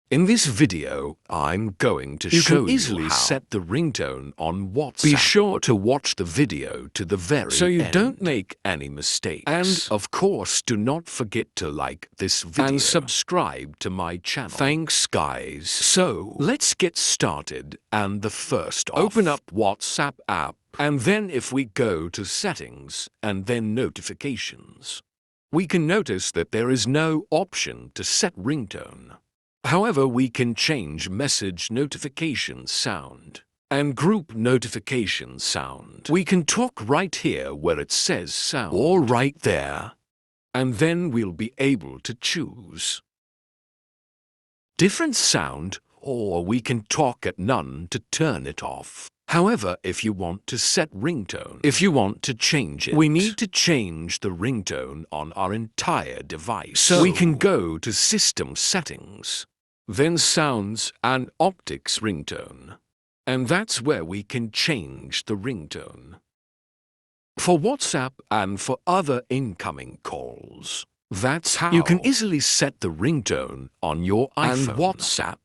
In this video, I'm going to show you how. You can easily set the ringtone on WhatsApp. Be sure to watch the video to the very end so you don't make any mistakes. And of course, do not forget to like this video and subscribe to my channel. Thanks, guys. So, let's get started. And the first off, open up WhatsApp app. And then if we go to settings and then notifications, we can notice that there is no option to set ringtone. However, we can change message notification sound and group notification sound. We can talk right here where it says sound, or right there, and then we'll be able to choose different sound, or we can talk at none to turn it off. However, if you want to set ringtone, if you want to change it, we need to change the ringtone on our entire device. So we can go to System Settings, then Sounds and Optics Ringtone. And that's where we can change the ringtone for WhatsApp and for other incoming calls. That's how you can easily set the ringtone on your iPhone and WhatsApp.